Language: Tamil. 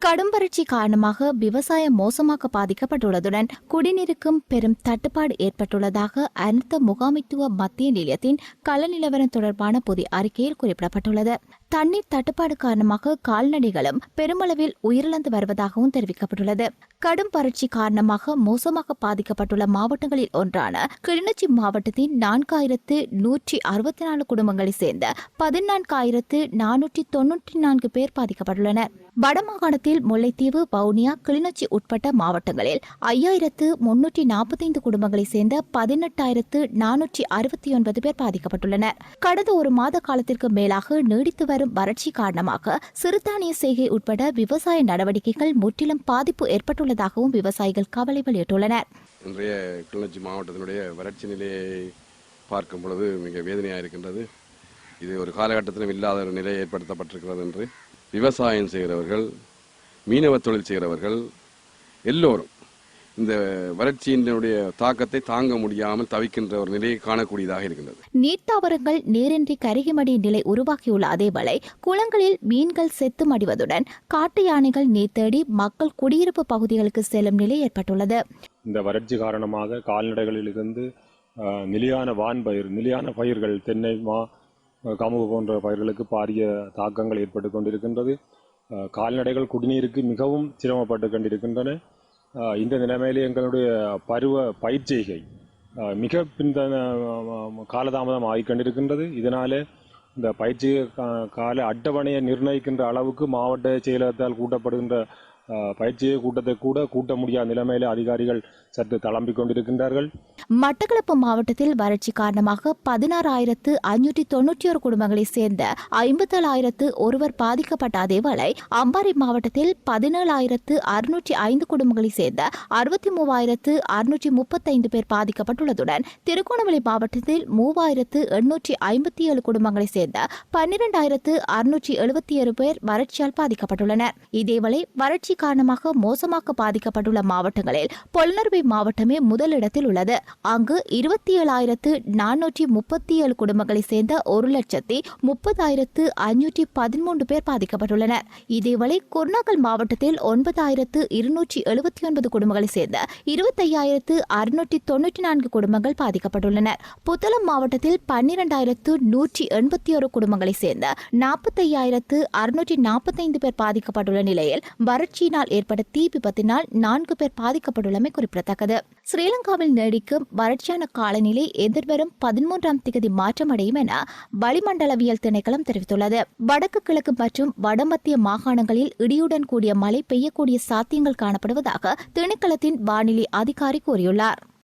கடும் வறட்சி காரணமாக விவசாயம் மோசமாக பாதிக்கப்பட்டுள்ளதுடன் குடிநீருக்கும் பெரும் தட்டுப்பாடு ஏற்பட்டுள்ளதாக அனர்த்த முகாமைத்துவ மத்திய நிலையத்தின் கள நிலவரம் தொடர்பான புதிய அறிக்கையில் குறிப்பிடப்பட்டுள்ளது. தண்ணீர் தட்டுப்பாடு காரணமாக கால்நடைகளும் பெருமளவில் உயிரிழந்து வருவதாகவும் தெரிவிக்கப்பட்டுள்ளது. கடும் வறட்சி காரணமாக மோசமாக பாதிக்கப்பட்டுள்ள மாவட்டங்களில் ஒன்றான கிளிநொச்சி மாவட்டத்தின் 4164 குடும்பங்களைச் சேர்ந்த 14,494 பேர் பாதிக்கப்பட்டுள்ளனர். வடமாகாணத்தில் முல்லைத்தீவு, வவுனியா, கிளிநொச்சி உட்பட்ட மாவட்டங்களில் 5,345 குடும்பங்களைச் சேர்ந்த 18,469 பேர் பாதிக்கப்பட்டுள்ளனர். கடந்த ஒரு மாத காலத்திற்கு மேலாக நீடித்து வரும் வறட்சி காரணமாக சிறுதானிய செய்கை உட்பட விவசாய நடவடிக்கைகள் முற்றிலும் பாதிப்பு ஏற்பட்டுள்ளதாகவும் விவசாயிகள் கவலை வெளியிட்டுள்ளனர். இன்றைய கிளிநொச்சி மாவட்டத்தினுடைய வறட்சி நிலையை பார்க்கும் பொழுது மிக வேதனையாக இருக்கின்றது. இது ஒரு காலகட்டத்திலும் இல்லாத ஒரு நிலை ஏற்படுத்தப்பட்டிருக்கிறது என்று விவசாயம் செய்கிறவர்கள், மீனவ தொழில் செய்கிறவர்கள் எல்லோரும் இந்த வறட்சியினுடைய தாக்கத்தை தாங்க முடியாமல் தவிக்கின்ற ஒரு நிலையை காணக்கூடியதாக இருக்கின்றது. நீர்த்தாவரங்கள் நீரின்றி கருகிமடி நிலை உருவாக்கியுள்ள அதேவேளை குளங்களில் மீன்கள் செத்து மடிவதுடன் காட்டு யானைகள் நீர் தேடி மக்கள் குடியிருப்பு பகுதிகளுக்கு செல்லும் நிலை ஏற்பட்டுள்ளது. இந்த வறட்சி காரணமாக கால்நடைகளிலிருந்து நிலையான பயிர்கள் தென்னை, மா, கமுகு போன்ற பயிர்களுக்கு பாரிய தாக்கங்கள் ஏற்பட்டு கொண்டிருக்கின்றது. கால்நடைகள் குடிநீருக்கு மிகவும் சிரமப்பட்டு கொண்டிருக்கின்றன. இந்த நிலைமையிலே எங்களுடைய பருவ பயிர்ச்செய்கை மிக காலதாமதம் ஆகிக்கொண்டிருக்கின்றது. இதனாலே இந்த பயிற்சிகை கால அட்டவணையை நிர்ணயிக்கின்ற அளவுக்கு மாவட்ட செயலகத்தால் கூட்டப்படுகின்ற பயிற்சியை கூட்டத்தை கூட கூட்ட முடியாத நிலைமையில அதிகாரிகள் சற்று தளம்பிக் கொண்டிருக்கின்றார்கள். மட்டக்களப்பு மாவட்டத்தில் வறட்சி காரணமாக 16,591 குடும்பங்களைச் சேர்ந்த 57,001 பாதிக்கப்பட்ட அதேவேளை அம்பாறை மாவட்டத்தில் 17,605 குடும்பங்களைச் சேர்ந்த 63,635 பேர் பாதிக்கப்பட்டுள்ளதுடன் திருகோணமலை மாவட்டத்தில் 3,857 குடும்பங்களைச் சேர்ந்த 12,677 பேர் வறட்சியால் பாதிக்கப்பட்டுள்ளனர். இதேவேளை வறட்சி காரணமாக மோசமாக பாதிக்கப்பட்டுள்ள மாவட்டங்களில் பொலனறுவை மாவட்டமே முதலிடத்தில் உள்ளது. அங்கு 27,437 குடும்பங்களைச் சேர்ந்த 1,30,513 பேர் பாதிக்கப்பட்டுள்ளனர். இதேவேளை குர்நாகல் மாவட்டத்தில் 9,279 குடும்பங்களைச் சேர்ந்த 25,694 குடும்பங்கள் பாதிக்கப்பட்டுள்ளனர். புத்தளம் மாவட்டத்தில் 12,181 குடும்பங்களைச் சேர்ந்த 45,645 பேர் பாதிக்கப்பட்டுள்ள நிலையில் வறட்சியினால் ஏற்பட்ட தீ விபத்தினால் 4 பேர் பாதிக்கப்பட்டுள்ளமை குறிப்பிடத்தக்கது. ஸ்ரீலங்காவில் நீடிக்கும் வறட்சியான காலநிலை எதிர்வரும் 13ஆம் தேதி மாற்றமடையும் என வளிமண்டலவியல் திணைக்களம் தெரிவித்துள்ளது. வடக்கு, கிழக்கு மற்றும் வடமத்திய மாகாணங்களில் இடியுடன் கூடிய மழை பெய்யக்கூடிய சாத்தியங்கள் காணப்படுவதாக திணைக்களத்தின் வானிலை அதிகாரி கூறியுள்ளார்.